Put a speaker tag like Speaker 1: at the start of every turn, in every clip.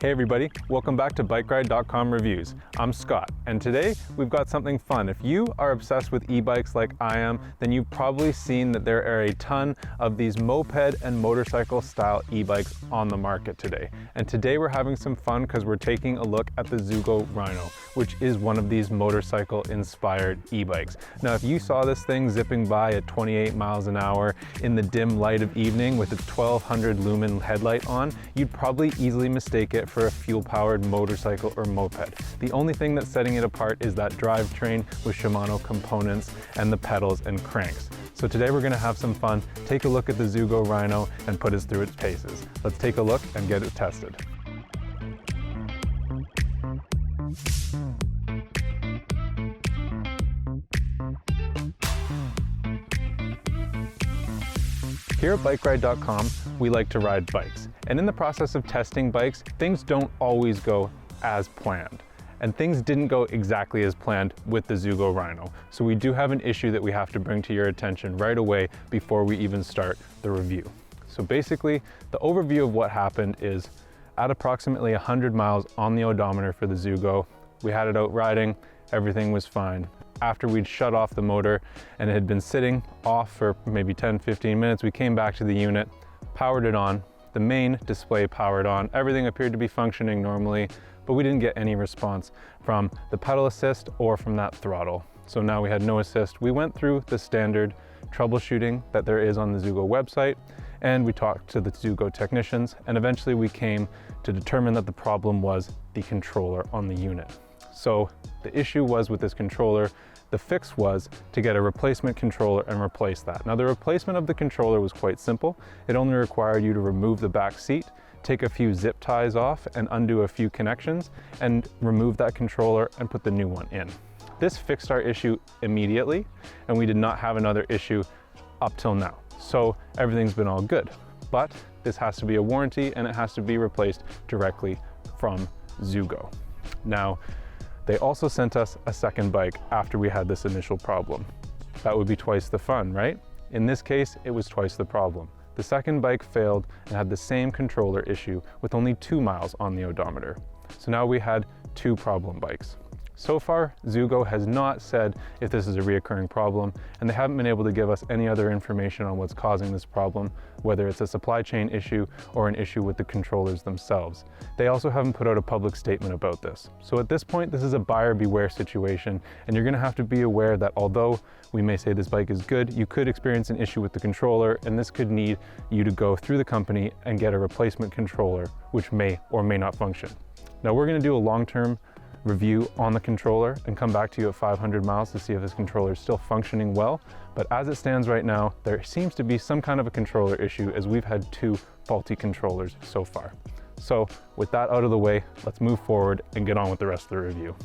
Speaker 1: Hey everybody, welcome back to BikeRide.com Reviews. I'm Scott, and today we've got something fun. If you are obsessed with e-bikes like I am, then you've probably seen that there are a ton of these moped and motorcycle style e-bikes on the market today. And today we're having some fun because we're taking a look at the Zugo Rhino, which is one of these motorcycle inspired e-bikes. Now, if you saw this thing zipping by at 28 miles an hour in the dim light of evening with a 1200 lumen headlight on, you'd probably easily mistake it for a fuel-powered motorcycle or moped. The only thing that's setting it apart is that drivetrain with Shimano components and the pedals and cranks. So today we're gonna have some fun, take a look at the Zugo Rhino and put us through its paces. Let's take a look and get it tested. Here at BikeRide.com, we like to ride bikes. And in the process of testing bikes, things don't always go as planned. And things didn't go exactly as planned with the Zugo Rhino. So we do have an issue that we have to bring to your attention right away before we even start the review. So basically, the overview of what happened is at approximately 100 miles on the odometer for the Zugo, we had it out riding, everything was fine. After we'd shut off the motor and it had been sitting off for maybe 10-15 minutes, we came back to the unit, powered it on, the main display powered on, everything appeared to be functioning normally, but we didn't get any response from the pedal assist or from that throttle. So now we had no assist. We went through the standard troubleshooting that there is on the Zugo website, and we talked to the Zugo technicians, and eventually we came to determine that the problem was the controller on the unit. So the issue was with this controller, the fix was to get a replacement controller and replace that. Now the replacement of the controller was quite simple. It only required you to remove the back seat, take a few zip ties off and undo a few connections and remove that controller and put the new one in. This fixed our issue immediately and we did not have another issue up till now. So everything's been all good, but this has to be a warranty and it has to be replaced directly from Zugo. Now, they also sent us a second bike after we had this initial problem. That would be twice the fun, right? In this case, it was twice the problem. The second bike failed and had the same controller issue with only 2 miles on the odometer. So now we had 2 problem bikes. So far, Zugo has not said if this is a reoccurring problem, and they haven't been able to give us any other information on what's causing this problem, whether it's a supply chain issue or an issue with the controllers themselves. They also haven't put out a public statement about this. So at this point, this is a buyer beware situation, and you're gonna have to be aware that although we may say this bike is good, you could experience an issue with the controller, and this could need you to go through the company and get a replacement controller, which may or may not function. Now we're gonna do a long-term review on the controller and come back to you at 500 miles to see if this controller is still functioning well. But as it stands right now, there seems to be some kind of a controller issue as we've had 2 faulty controllers so far. So with that out of the way, let's move forward and get on with the rest of the review.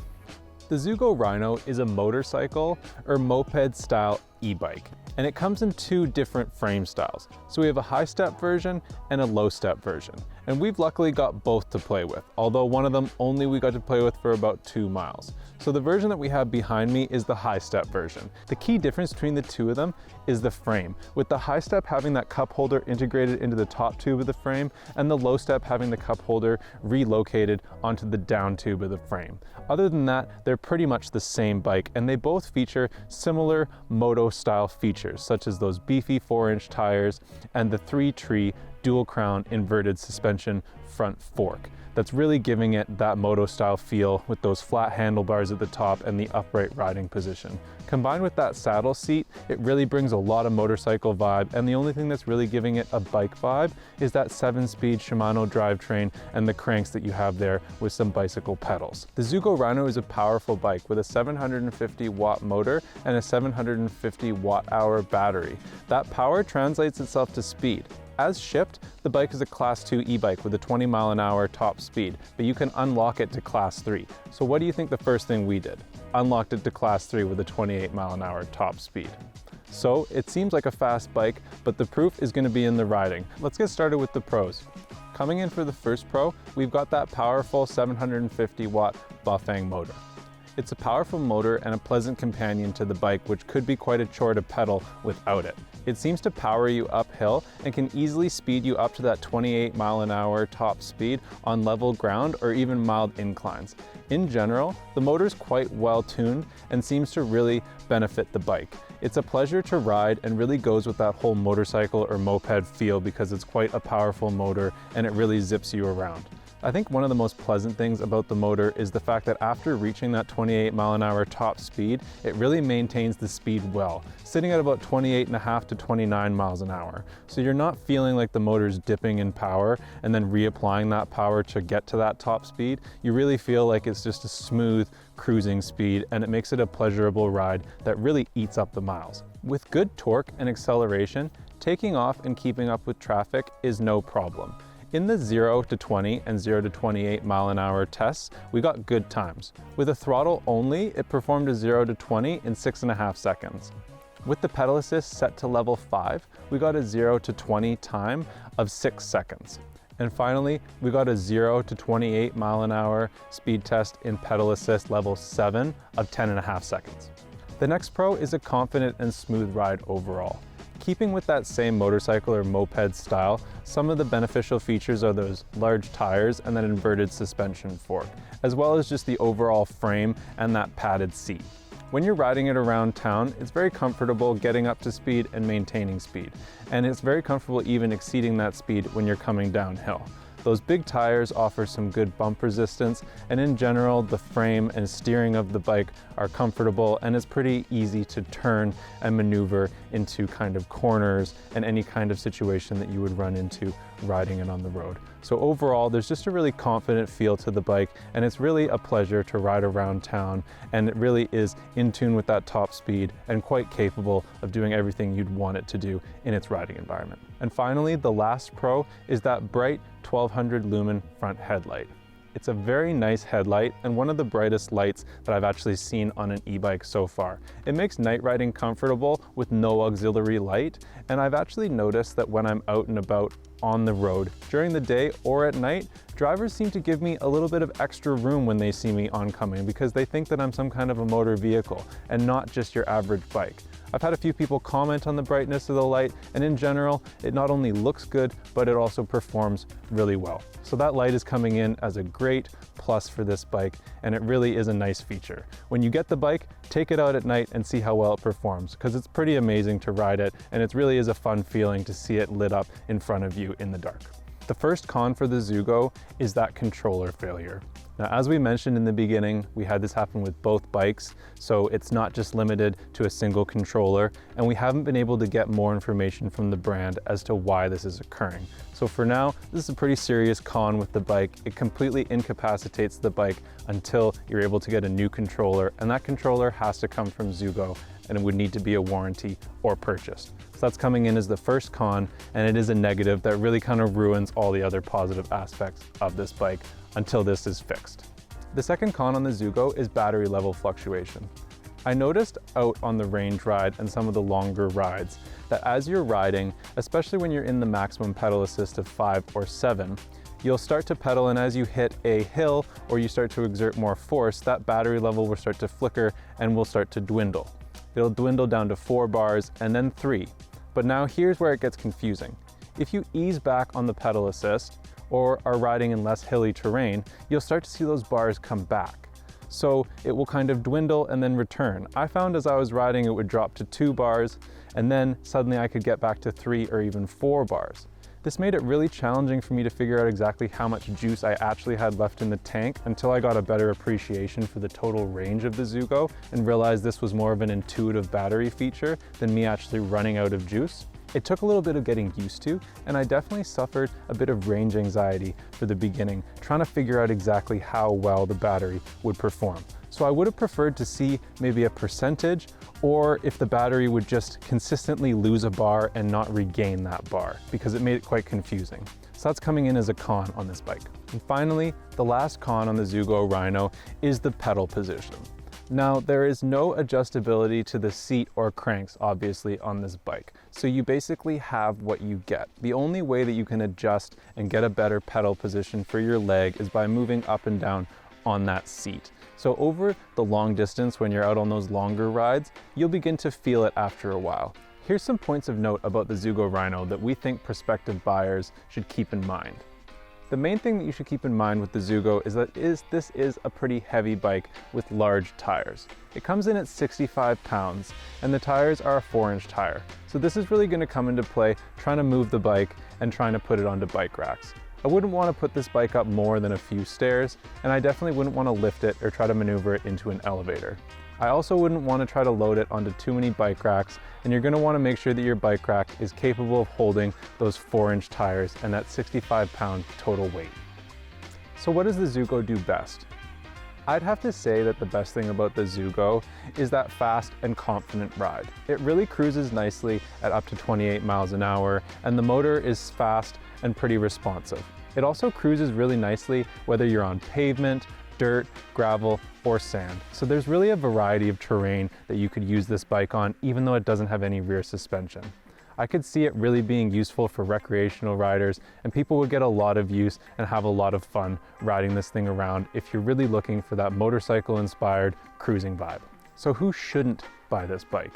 Speaker 1: The Zugo Rhino is a motorcycle or moped style e-bike, and it comes in 2 different frame styles. So we have a high step version and a low step version. And we've luckily got both to play with, although one of them only we got to play with for about 2 miles. So the version that we have behind me is the high step version. The key difference between the 2 of them is the frame, with the high step having that cup holder integrated into the top tube of the frame and the low step having the cup holder relocated onto the down tube of the frame. Other than that, they're pretty much the same bike, and they both feature similar moto style features, such as those beefy 4-inch tires and the 3-tree dual crown inverted suspension front fork. That's really giving it that moto style feel with those flat handlebars at the top and the upright riding position. Combined with that saddle seat, it really brings a lot of motorcycle vibe, and the only thing that's really giving it a bike vibe is that 7-speed Shimano drivetrain and the cranks that you have there with some bicycle pedals. The Zugo Rhino is a powerful bike with a 750 watt motor and a 750 watt hour battery. That power translates itself to speed. As shipped, the bike is a Class 2 e-bike with a 20 mile an hour top speed, but you can unlock it to Class 3. So what do you think the first thing we did? Unlocked it to Class 3 with a 28 mile an hour top speed. So it seems like a fast bike, but the proof is going to be in the riding. Let's get started with the pros. Coming in for the first pro, we've got that powerful 750 watt Bafang motor. It's a powerful motor and a pleasant companion to the bike, which could be quite a chore to pedal without it. It seems to power you uphill and can easily speed you up to that 28-mile-an-hour top speed on level ground or even mild inclines. In general, the motor is quite well tuned and seems to really benefit the bike. It's a pleasure to ride and really goes with that whole motorcycle or moped feel because it's quite a powerful motor and it really zips you around. I think one of the most pleasant things about the motor is the fact that after reaching that 28-mile-an-hour top speed, it really maintains the speed well, sitting at about 28.5 to 29 miles an hour. So you're not feeling like the motor's dipping in power and then reapplying that power to get to that top speed. You really feel like it's just a smooth cruising speed, and it makes it a pleasurable ride that really eats up the miles. With good torque and acceleration, taking off and keeping up with traffic is no problem. In the 0 to 20 and 0 to 28 mile an hour tests, we got good times. With a throttle only, it performed a 0 to 20 in 6.5 seconds. With the pedal assist set to level 5, we got a 0 to 20 time of 6 seconds. And finally, we got a 0 to 28 mile an hour speed test in pedal assist level 7 of 10.5 seconds. The next pro is a confident and smooth ride overall. Keeping with that same motorcycle or moped style, some of the beneficial features are those large tires and that inverted suspension fork, as well as just the overall frame and that padded seat. When you're riding it around town, it's very comfortable getting up to speed and maintaining speed. And it's very comfortable even exceeding that speed when you're coming downhill. Those big tires offer some good bump resistance, and in general, the frame and steering of the bike are comfortable, and it's pretty easy to turn and maneuver into kind of corners and any kind of situation that you would run into riding it on the road. So overall, there's just a really confident feel to the bike, and it's really a pleasure to ride around town, and it really is in tune with that top speed and quite capable of doing everything you'd want it to do in its riding environment. And finally, the last pro is that bright 1200 lumen front headlight. It's a very nice headlight and one of the brightest lights that I've actually seen on an e-bike so far. It makes night riding comfortable with no auxiliary light, and I've actually noticed that when I'm out and about on the road during the day or at night, drivers seem to give me a little bit of extra room when they see me oncoming because they think that I'm some kind of a motor vehicle and not just your average bike. I've had a few people comment on the brightness of the light, and in general, it not only looks good, but it also performs really well. So that light is coming in as a great plus for this bike, and it really is a nice feature. When you get the bike, take it out at night and see how well it performs, because it's pretty amazing to ride it, and it really is a fun feeling to see it lit up in front of you in the dark. The first con for the Zugo is that controller failure. Now, as we mentioned in the beginning, we had this happen with both bikes, so it's not just limited to a single controller, and we haven't been able to get more information from the brand as to why this is occurring. So for now, this is a pretty serious con with the bike. It completely incapacitates the bike until you're able to get a new controller, and that controller has to come from Zugo, and it would need to be a warranty or purchased. So that's coming in as the first con, and it is a negative that really kind of ruins all the other positive aspects of this bike until this is fixed. The second con on the Zugo is battery level fluctuation. I noticed out on the range ride and some of the longer rides that as you're riding, especially when you're in the maximum pedal assist of 5 or 7, you'll start to pedal, and as you hit a hill or you start to exert more force, that battery level will start to flicker and will start to dwindle. It'll dwindle down to 4 bars and then 3. But now here's where it gets confusing. If you ease back on the pedal assist or are riding in less hilly terrain, you'll start to see those bars come back. So it will kind of dwindle and then return. I found as I was riding, it would drop to 2 bars, and then suddenly I could get back to 3 or even 4 bars. This made it really challenging for me to figure out exactly how much juice I actually had left in the tank until I got a better appreciation for the total range of the Zugo and realized this was more of an intuitive battery feature than me actually running out of juice. It took a little bit of getting used to, and I definitely suffered a bit of range anxiety for the beginning, trying to figure out exactly how well the battery would perform. So I would have preferred to see maybe a percentage, or if the battery would just consistently lose a bar and not regain that bar, because it made it quite confusing. So that's coming in as a con on this bike. And finally, the last con on the Zugo Rhino is the pedal position. Now, there is no adjustability to the seat or cranks, obviously, on this bike. So you basically have what you get. The only way that you can adjust and get a better pedal position for your leg is by moving up and down on that seat. So over the long distance, when you're out on those longer rides, you'll begin to feel it after a while. Here's some points of note about the Zugo Rhino that we think prospective buyers should keep in mind. The main thing that you should keep in mind with the Zugo is that this is a pretty heavy bike with large tires. It comes in at 65 pounds and the tires are a 4-inch tire. So this is really going to come into play trying to move the bike and trying to put it onto bike racks. I wouldn't want to put this bike up more than a few stairs, and I definitely wouldn't want to lift it or try to maneuver it into an elevator. I also wouldn't want to try to load it onto too many bike racks, and you're going to want to make sure that your bike rack is capable of holding those 4-inch tires and that 65-pound total weight. So what does the Zugo do best? I'd have to say that the best thing about the Zugo is that fast and confident ride. It really cruises nicely at up to 28 miles an hour, and the motor is fast and pretty responsive. It also cruises really nicely whether you're on pavement, dirt, gravel, or sand. So there's really a variety of terrain that you could use this bike on, even though it doesn't have any rear suspension. I could see it really being useful for recreational riders, and people would get a lot of use and have a lot of fun riding this thing around if you're really looking for that motorcycle-inspired cruising vibe. So who shouldn't buy this bike?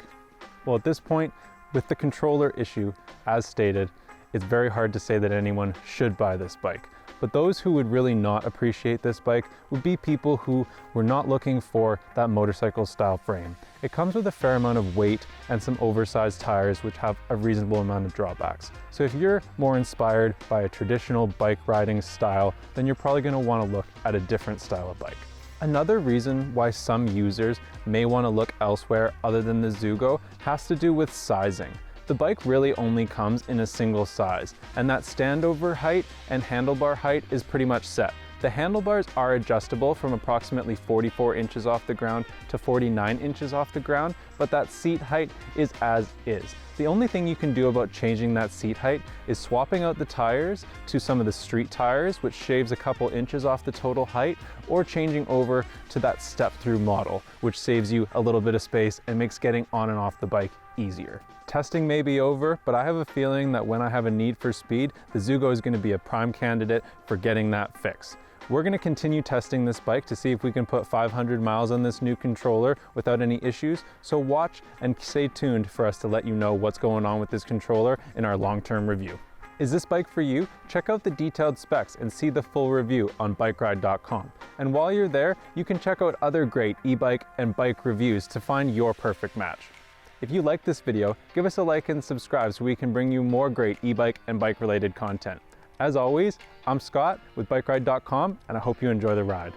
Speaker 1: Well, at this point, with the controller issue, as stated, it's very hard to say that anyone should buy this bike. But those who would really not appreciate this bike would be people who were not looking for that motorcycle style frame. It comes with a fair amount of weight and some oversized tires which have a reasonable amount of drawbacks. So if you're more inspired by a traditional bike riding style, then you're probably going to want to look at a different style of bike. Another reason why some users may want to look elsewhere other than the Zugo has to do with sizing. The bike really only comes in a single size, and that standover height and handlebar height is pretty much set. The handlebars are adjustable from approximately 44 inches off the ground to 49 inches off the ground, but that seat height is as is. The only thing you can do about changing that seat height is swapping out the tires to some of the street tires, which shaves a couple inches off the total height, or changing over to that step-through model, which saves you a little bit of space and makes getting on and off the bike easier. Testing may be over, but I have a feeling that when I have a need for speed, the Zugo is going to be a prime candidate for getting that fix. We're going to continue testing this bike to see if we can put 500 miles on this new controller without any issues, so watch and stay tuned for us to let you know what's going on with this controller in our long-term review. Is this bike for you? Check out the detailed specs and see the full review on bikeride.com. And while you're there, you can check out other great e-bike and bike reviews to find your perfect match. If you like this video, give us a like and subscribe so we can bring you more great e-bike and bike related content. As always, I'm Scott with bikeride.com, and I hope you enjoy the ride.